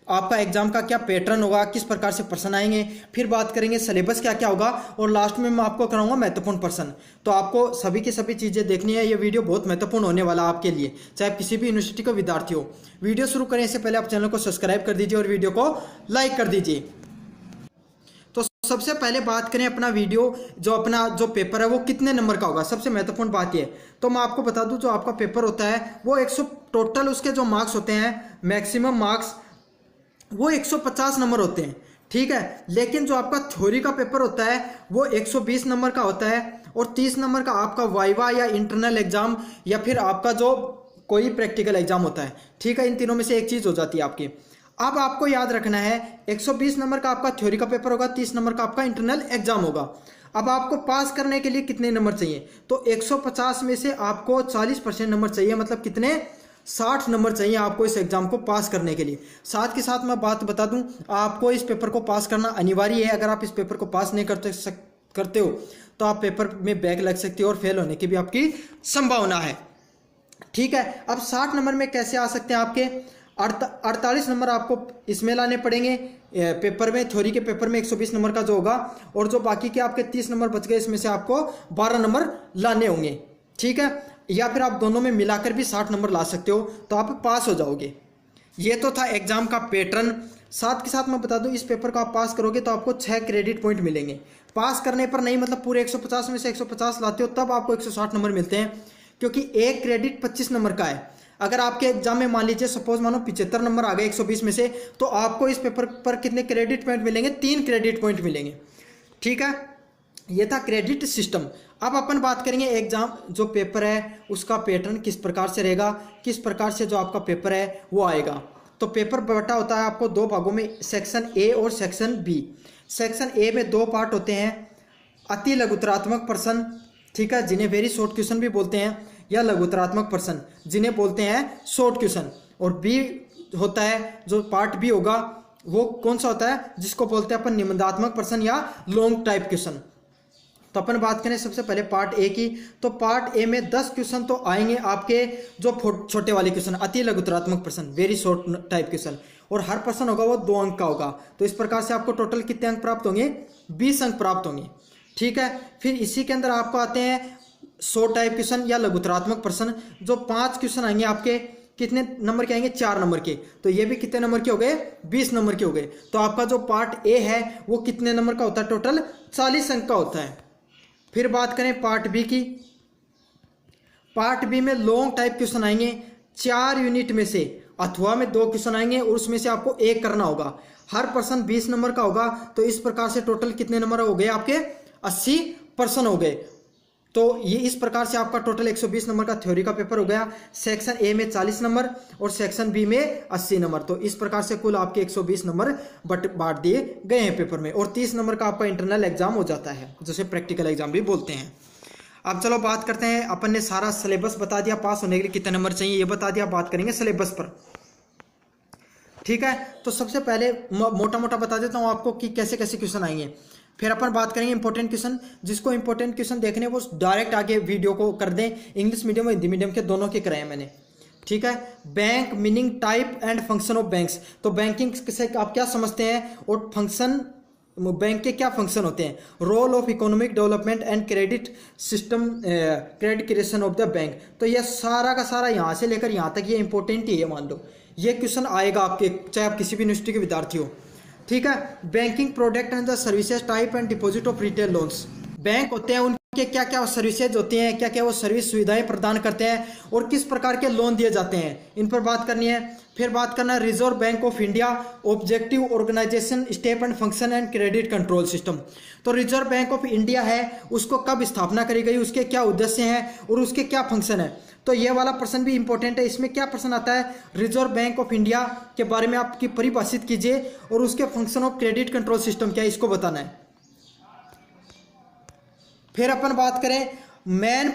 आपका एग्जाम का क्या पैटर्न होगा, किस प्रकार से प्रश्न आएंगे, फिर बात करेंगे सिलेबस क्या क्या होगा, और लास्ट में मैं आपको कराऊंगा महत्वपूर्ण प्रश्न। तो आपको सभी की सभी चीज़ें देखनी है। ये वीडियो बहुत महत्वपूर्ण होने वाला आपके लिए, चाहे किसी भी यूनिवर्सिटी का विद्यार्थी हो। वीडियो शुरू करें इससे पहले आप चैनल को सब्सक्राइब कर दीजिए और वीडियो को लाइक कर दीजिए। तो सबसे पहले बात करें अपना जो पेपर है वो कितने नंबर का होगा। सबसे महत्वपूर्ण बात यह, तो मैं आपको बता दूं जो आपका पेपर होता है वो 100 टोटल उसके जो मार्क्स होते हैं, मैक्सिमम मार्क्स वो 150 नंबर होते हैं, ठीक है। लेकिन जो आपका थ्योरी का पेपर होता है वो 120 नंबर का होता है, और 30 नंबर का आपका वाइवा या इंटरनल एग्जाम या फिर आपका जो कोई प्रैक्टिकल एग्जाम होता है, ठीक है। इन तीनों में से एक चीज हो जाती है आपकी। अब आपको याद रखना है 120 नंबर का आपका थ्योरी का पेपर होगा, 30 नंबर का आपका इंटरनल एग्जाम होगा। अब आपको पास करने के लिए कितने नंबर चाहिए, तो 150 में से आपको 40% नंबर चाहिए, मतलब कितने, 60 नंबर चाहिए आपको इस एग्जाम को पास करने के लिए। साथ के साथ मैं बात बता दूं, आपको इस पेपर को पास करना अनिवार्य है। अगर आप इस पेपर को पास नहीं करते हो तो आप पेपर में बैक लग सकती है और फेल होने की भी आपकी संभावना है। ठीक है, अब 60 नंबर में कैसे आ सकते हैं आपके 48 नंबर आपको इसमें लाने पड़ेंगे पेपर में, थ्योरी के पेपर में 120 नंबर का जो होगा, और जो बाकी के आपके 30 नंबर बच गए इसमें से आपको 12 नंबर लाने होंगे। ठीक है, या फिर आप दोनों में मिलाकर भी 60 नंबर ला सकते हो, तो आप पास हो जाओगे। ये तो था एग्जाम का पैटर्न। साथ के साथ मैं बता दूं, इस पेपर को आप पास करोगे तो आपको 6 क्रेडिट पॉइंट मिलेंगे। पास करने पर नहीं, मतलब पूरे 150 में से 150 लाते हो तब आपको 160 नंबर मिलते हैं, क्योंकि एक क्रेडिट 25 नंबर का है। अगर आपके एग्जाम में मान लीजिए सपोज मानो 75 नंबर आ गए 120 में से, तो आपको इस पेपर पर कितने क्रेडिट पॉइंट मिलेंगे? 3 क्रेडिट पॉइंट मिलेंगे। ठीक है, ये था क्रेडिट सिस्टम। अब अपन बात करेंगे एग्जाम जो पेपर है उसका पैटर्न किस प्रकार से रहेगा, किस प्रकार से जो आपका पेपर है वो आएगा। तो पेपर बटा होता है आपको 2 भागों में, सेक्शन ए और सेक्शन बी। सेक्शन ए में 2 पार्ट होते हैं, अति लघुतरात्मक प्रश्न, ठीक है, जिन्हें वेरी शॉर्ट क्वेश्चन भी बोलते हैं, या लघुतरात्मक प्रश्न जिन्हें बोलते हैं शॉर्ट क्वेश्चन। और बी होता है, जो पार्ट बी होगा वो कौन सा होता है, जिसको बोलते हैं अपन निबंधात्मक प्रश्न या लॉन्ग टाइप क्वेश्चन। तो अपन बात करें सबसे पहले पार्ट ए की, तो पार्ट ए में 10 क्वेश्चन तो आएंगे आपके जो छोटे वाले क्वेश्चन, अति लघुतरात्मक प्रश्न, वेरी शॉर्ट टाइप क्वेश्चन, और हर प्रश्न होगा वो 2 अंक का होगा। तो इस प्रकार से आपको टोटल कितने अंक प्राप्त होंगे? 20 अंक प्राप्त होंगे। ठीक है, फिर इसी के अंदर आपको आते हैं शॉर्ट टाइप क्वेश्चन या लघुतरात्मक प्रश्न, जो 5 क्वेश्चन आएंगे आपके, कितने नंबर के आएंगे? 4 नंबर के। तो ये भी कितने नंबर के हो गए? 20 नंबर के हो गए। तो आपका जो पार्ट ए है वो कितने नंबर का होता है? टोटल 40 अंक का होता है। फिर बात करें पार्ट बी की, पार्ट बी में लॉन्ग टाइप क्वेश्चन आएंगे 4 यूनिट में से, अथवा में 2 क्वेश्चन आएंगे और उसमें से आपको 1 करना होगा। हर पर्सन 20 नंबर का होगा। तो इस प्रकार से टोटल कितने नंबर हो गए आपके? 80% हो गए। तो ये इस प्रकार से आपका टोटल 120 नंबर का थ्योरी का पेपर हो गया। सेक्शन ए में 40 नंबर और सेक्शन बी में 80 नंबर। तो इस प्रकार से कुल आपके 120 नंबर बांट दिए गए हैं पेपर में, और 30 नंबर का आपका इंटरनल एग्जाम हो जाता है, जिसे प्रैक्टिकल एग्जाम भी बोलते हैं। अब चलो बात करते हैं, अपन ने सारा सिलेबस बता दिया, पास होने के लिए कितने नंबर चाहिए ये बता दिया। बात करेंगे सिलेबस पर। ठीक है, तो सबसे पहले मोटा मोटा बता देता हूँ आपको कि कैसे कैसे क्वेश्चन आएंगे। फिर अपन बात करेंगे इंपॉर्टेंट क्वेश्चन। जिसको इंपॉर्टेंट क्वेश्चन देखने वो डायरेक्ट आगे वीडियो को कर दें, इंग्लिश मीडियम और हिंदी मीडियम के दोनों के कराए मैंने। ठीक है, bank meaning, type and function of banks. तो बैंकिंग से आप क्या समझते हैं और फंक्शन, बैंक के क्या फंक्शन होते हैं, role of economic development and credit system, credit creation of the bank. तो ये सारा का सारा यहाँ से लेकर यहाँ तक ये इंपॉर्टेंट ही है, मान लो ये क्वेश्चन आएगा आपके, चाहे आप किसी भी यूनिवर्सिटी के विद्यार्थी हो। ठीक है, banking product and the services type and deposit of retail loans. Bank होते हैं, उनके क्या क्या सर्विसेज होती हैं, क्या क्या वो सर्विस सुविधाएं प्रदान करते हैं और किस प्रकार के लोन दिए जाते हैं, इन पर बात करनी है। फिर बात करना है reserve bank of India, objective, organisation, step and function and credit control system. तो रिजर्व बैंक ऑफ इंडिया है, उसको कब स्थापना करी गई, उसके क्या उद्देश्य हैं और उसके क्या फंक्शन है। तो ये वाला प्रश्न भी इंपॉर्टेंट है। इसमें क्या प्रश्न आता है, रिजर्व बैंक ऑफ इंडिया के बारे में आपकी परिभाषित कीजिए और उसके function of credit control system क्या है, इसको बताना है। फिर अपन बात करें main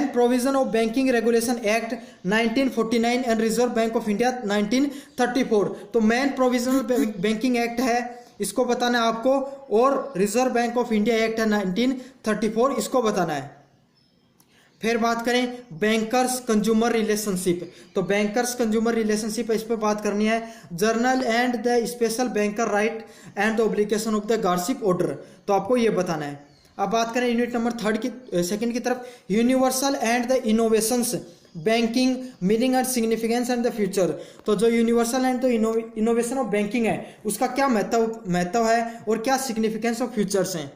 provision of banking regulation act 1949 and reserve bank of India 1934। तो मेन प्रोविजनल बैंकिंग एक्ट है, इसको बताना है आपको, और reserve bank of India act है 1934, इसको बताना है। फिर बात करें बैंकर्स कंज्यूमर रिलेशनशिप। तो बैंकर्स कंज्यूमर रिलेशनशिप इस पर बात करनी है। General and the special banker right and the obligation of the guardship order. तो आपको ये बताना है। अब बात करें यूनिट नंबर सेकंड की तरफ, universal and the innovations banking meaning and significance and the future. तो जो universal and the innovation of banking है उसका क्या महत्व है और क्या सिग्निफिकेंस ऑफ फ्यूचर्स हैं।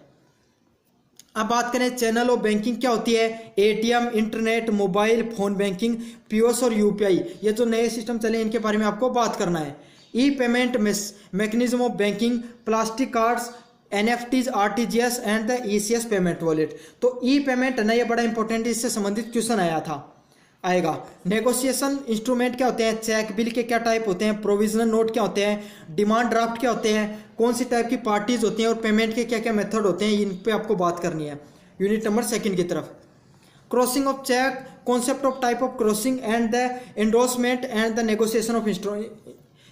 अब बात करें चैनल ऑफ बैंकिंग क्या होती है, ATM, internet, mobile phone banking, POS और यूपीआई। ये जो नए सिस्टम चले इनके बारे में आपको बात करना है। E payment mechanism of banking, plastic cards, NFTs, RTGS and the ECS payment wallet. तो ई पेमेंट है ना, ये बड़ा इंपॉर्टेंट, इससे संबंधित क्वेश्चन आएगा। नेगोशिएशन इंस्ट्रूमेंट क्या होते हैं, चेक बिल के क्या टाइप होते हैं, प्रोविजनल नोट क्या होते हैं, डिमांड ड्राफ्ट क्या होते हैं, कौन सी टाइप की पार्टीज होती हैं और पेमेंट के क्या क्या मेथड होते हैं, इन पे आपको बात करनी है यूनिट नंबर सेकंड की तरफ। Crossing of cheque, concept of type of crossing and the endorsement and the negotiation of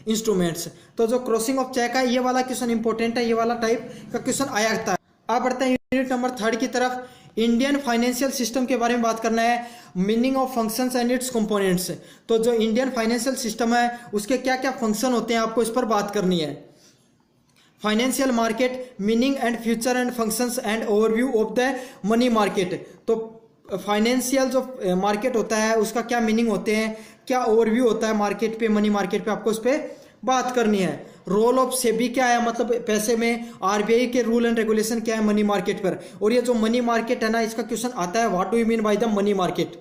instruments. तो जो क्रॉसिंग ऑफ चेक है ये वाला क्वेश्चन इंपॉर्टेंट है, ये वाला टाइप का क्वेश्चन आया था। अब बढ़ते हैं यूनिट नंबर 3 की तरफ। इंडियन फाइनेंशियल सिस्टम के बारे में बात करना है, meaning of functions and it's components. तो जो इंडियन फाइनेंशियल सिस्टम है उसके क्या क्या फंक्शन होते हैं आपको इस पर बात करनी है। Financial market, meaning and future and functions and overview of the money market. तो फाइनेंशियल जो मार्केट होता है उसका क्या मीनिंग होते हैं, क्या ओवरव्यू होता है मार्केट पे, मनी मार्केट पे, आपको इस पर बात करनी है। रोल ऑफ सेबी क्या है, मतलब पैसे में आरबीआई के रूल एंड रेगुलेशन क्या है मनी मार्केट पर। और ये जो मनी मार्केट है ना, इसका क्वेश्चन आता है what do you mean by the money market.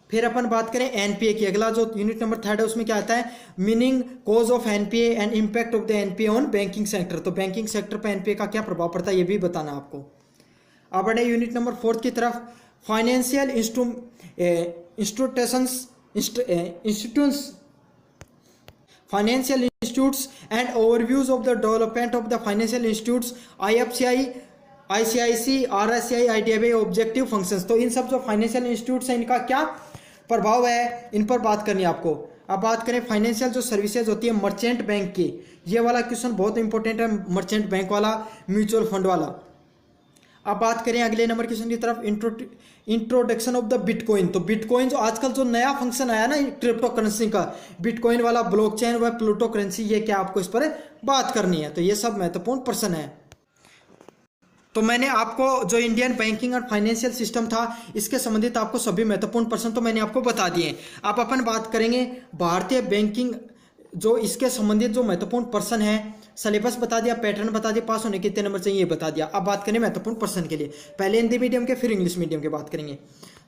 फिर अपन बात करें एनपीए की, अगला जो यूनिट नंबर 3 है उसमें क्या आता है, meaning cause of NPA and impact of the NPA on banking sector. तो बैंकिंग सेक्टर पर एनपीए का क्या प्रभाव पड़ता है ये भी बताना आपको। अब बढ़े यूनिट नंबर 4 की तरफ। Financial financial institutes and overviews of the development of the financial institutes, IFCI, ICIC, RSI, IDBI objective functions. तो इन सब जो फाइनेंशियल इंस्टीट्यूट्स हैं इनका क्या प्रभाव है, इन पर बात करनी है आपको। अब बात करें फाइनेंशियल जो सर्विसेज होती है मर्चेंट बैंक की, ये वाला क्वेश्चन बहुत इंपॉर्टेंट है, मर्चेंट बैंक वाला, म्यूचुअल फंड वाला। अब बात करें अगले नंबर क्वेश्चन की तरफ, इंट्रोडक्शन ऑफ द बिटकॉइन। तो बिटकॉइन जो आजकल जो नया फंक्शन आया ना क्रिप्टो करेंसी का, बिटकॉइन वाला, ब्लॉकचेन व प्लूटो करेंसी, ये क्या आपको इस पर बात करनी है। तो ये सब महत्वपूर्ण प्रश्न है। तो मैंने आपको जो इंडियन बैंकिंग और फाइनेंशियल सिस्टम था इसके संबंधित आपको सभी महत्वपूर्ण प्रश्न तो मैंने आपको बता दिए। अब अपन बात करेंगे भारतीय बैंकिंग, जो इसके संबंधित जो महत्वपूर्ण प्रश्न है, सिलेबस बता दिया, पैटर्न बता दिया, पास होने कितने नंबर चाहिए ये बता दिया। अब बात करें महत्वपूर्ण प्रश्न के लिए, पहले हिंदी मीडियम के फिर इंग्लिश मीडियम के बात करेंगे।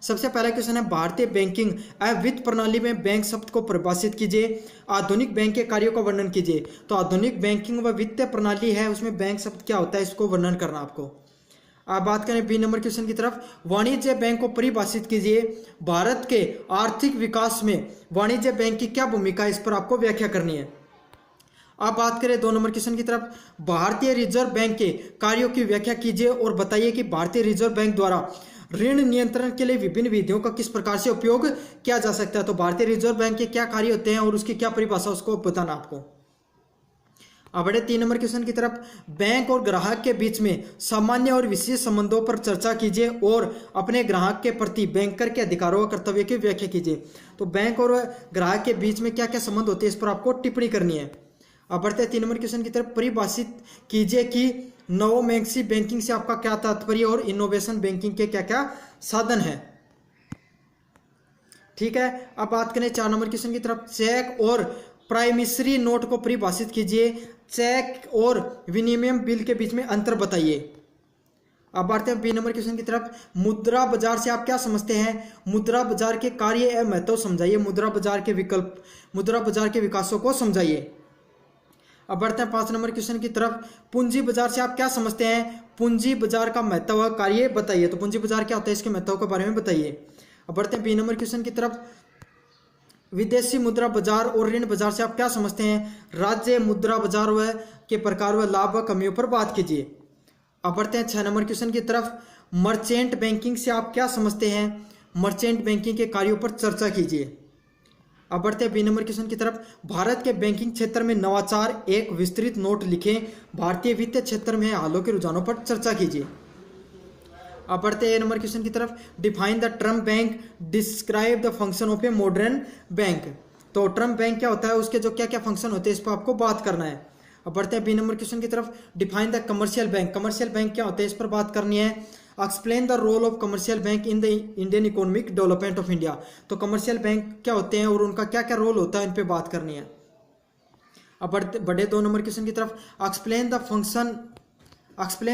सबसे पहला क्वेश्चन है, भारतीय बैंकिंग एवं वित्त प्रणाली में बैंक शब्द को परिभाषित कीजिए, आधुनिक बैंक के कार्यों का वर्णन कीजिए। तो आधुनिक बैंकिंग व वित्तीय प्रणाली है, उसमें बैंक शब्द क्या होता है इसको वर्णन करना आपको। आप बात करें बी नंबर क्वेश्चन की तरफ, वाणिज्य बैंक को परिभाषित कीजिए, भारत के आर्थिक विकास में वाणिज्य बैंक की क्या भूमिका है, इस पर आपको व्याख्या करनी है। आप बात करें 2 नंबर क्वेश्चन की तरफ, भारतीय रिजर्व बैंक के कार्यों की व्याख्या कीजिए और बताइए कि भारतीय रिजर्व बैंक द्वारा ऋण नियंत्रण के लिए विभिन्न विधियों का किस प्रकार से उपयोग किया जा सकता है। तो भारतीय रिजर्व बैंक के क्या कार्य होते हैं और उसकी क्या परिभाषा उसको बताना आपको। अब बढ़े 3 नंबर क्वेश्चन की तरफ, बैंक और ग्राहक के बीच में सामान्य और विशेष संबंधों पर चर्चा कीजिए और अपने ग्राहक के प्रति बैंकर के अधिकारों और कर्तव्य की व्याख्या कीजिए। तो बैंक और ग्राहक के बीच में क्या क्या संबंध होते हैं इस पर आपको टिप्पणी करनी है। अब बढ़ते हैं 3 नंबर क्वेश्चन की तरफ, परिभाषित कीजिए कि नवोन्मेषी बैंकिंग से आपका क्या तात्पर्य और इनोवेशन बैंकिंग के क्या क्या साधन है। ठीक है, अब बात करें 4 नंबर क्वेश्चन की तरफ, चेक और प्राइमिसरी नोट को परिभाषित कीजिए, चेक और विनिमय बिल के बीच में अंतर बताइए। अब बढ़ते हैं बी नंबर क्वेश्चन की तरफ, मुद्रा बाजार से आप क्या समझते हैं, मुद्रा बाजार के कार्य एवं महत्व समझाइए, मुद्रा बाजार के विकल्प, मुद्रा बाजार के विकासों को समझाइए। अब बढ़ते हैं 5 नंबर क्वेश्चन की तरफ, पूंजी बाजार से आप क्या समझते हैं, पूंजी बाजार का महत्व कार्य बताइए। तो पूंजी बाजार क्या होता है इसके महत्व के बारे में बताइए। अब बढ़ते हैं बी नंबर क्वेश्चन की तरफ, विदेशी मुद्रा बाजार और ऋण बाजार से आप क्या समझते हैं, राज्य मुद्रा बाजार व के प्रकार व लाभ व कमियों पर बात कीजिए। अब बढ़ते हैं 6 नंबर क्वेश्चन की तरफ, मर्चेंट बैंकिंग से आप क्या समझते हैं, मर्चेंट बैंकिंग के कार्यों पर चर्चा कीजिए। अब बढ़ते हैं बी नंबर क्वेश्चन की तरफ, भारत के बैंकिंग क्षेत्र में नवाचार, एक विस्तृत नोट लिखें, भारतीय वित्तीय क्षेत्र में हालों के रुझानों पर चर्चा कीजिए। अब बढ़ते हैं ए नंबर क्वेश्चन की तरफ, define the term bank, describe the function of a modern bank. तो टर्म बैंक क्या होता है, उसके जो क्या क्या फंक्शन होते हैं इस पर आपको बात करना है। अब बढ़ते हैं बी नंबर क्वेश्चन की तरफ, define the commercial bank, commercial bank क्या होते हैं इस पर बात करनी है। Explain the role of commercial bank in the Indian economic development of India. तो कमर्शियल बैंक क्या होते हैं और उनका क्या क्या रोल होता है इन पे बात करनी है। अब बढ़े 2 नंबर क्वेश्चन की तरफ, explain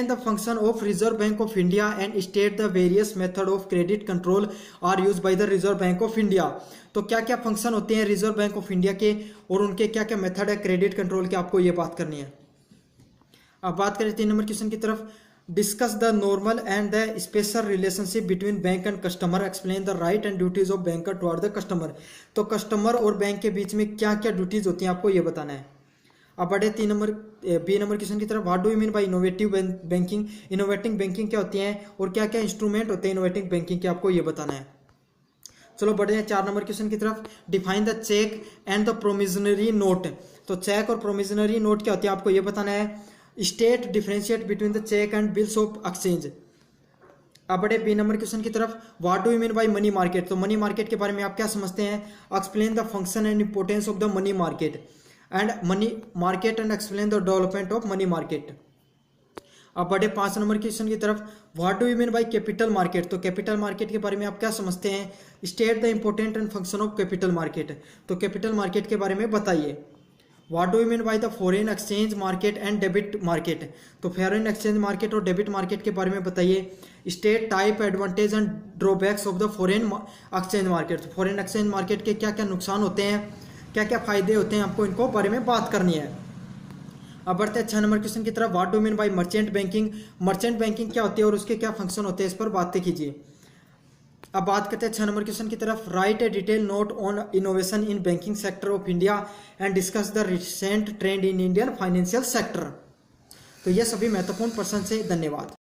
the function of reserve bank of India and state the various method of credit control are use by the reserve bank of India. तो क्या क्या फंक्शन होते हैं रिजर्व बैंक ऑफ इंडिया के और उनके क्या क्या मेथड है क्रेडिट कंट्रोल के, आपको ये बात करनी है। अब बात करें 3 नंबर क्वेश्चन की तरफ, discuss the normal and the special relationship between bank and customer, explain the right and duties of banker toward the customer. तो कस्टमर और बैंक के बीच में क्या क्या ड्यूटीज होती हैं आपको ये बताना है। अब बढ़े बी नंबर क्वेश्चन की तरफ, what do you mean bye innovative banking, innovating banking क्या होती है और क्या क्या इंस्ट्रूमेंट होते हैं इनोवेटिंग बैंकिंग के, आपको ये बताना है। चलो बढ़े हैं 4 नंबर क्वेश्चन की तरफ। Define the cheque and the promissory note. तो चेक और प्रोमिजनरी नोट क्या होती है आपको ये बताना है। State differentiate between the cheque and bills of exchange. अब बढ़े बी नंबर क्वेश्चन की तरफ। What do you mean by money market. तो मनी मार्केट के बारे में आप क्या समझते हैं। Explain the function and importance of the money market and explain the development of money market. अब बढ़े 5 नंबर क्वेश्चन की तरफ। What do you mean by capital market. तो कैपिटल मार्केट के बारे में आप क्या समझते हैं। State the important and function of capital market. तो कैपिटल मार्केट के बारे में बताइए। What do you mean by the foreign exchange market and debit market. तो फॉरेन एक्सचेंज मार्केट और डेबिट मार्केट के बारे में बताइए। State type advantage and drawbacks of the foreign exchange market. तो फॉरेन एक्सचेंज मार्केट के क्या क्या नुकसान होते हैं, क्या क्या फायदे होते हैं, आपको इनको बारे में बात करनी है। अब बढ़ते हैं 6 नंबर क्वेश्चन की तरफ। What do mean by merchant banking. Merchant banking क्या होती है और उसके क्या फंक्शन होते हैं, इस पर बातें कीजिए। अब बात करते हैं 6 नंबर क्वेश्चन की तरफ। Right A detail note on innovation in banking sector of India and discuss the recent trend in Indian financial sector. तो ये सभी महत्वपूर्ण प्रश्न से। धन्यवाद।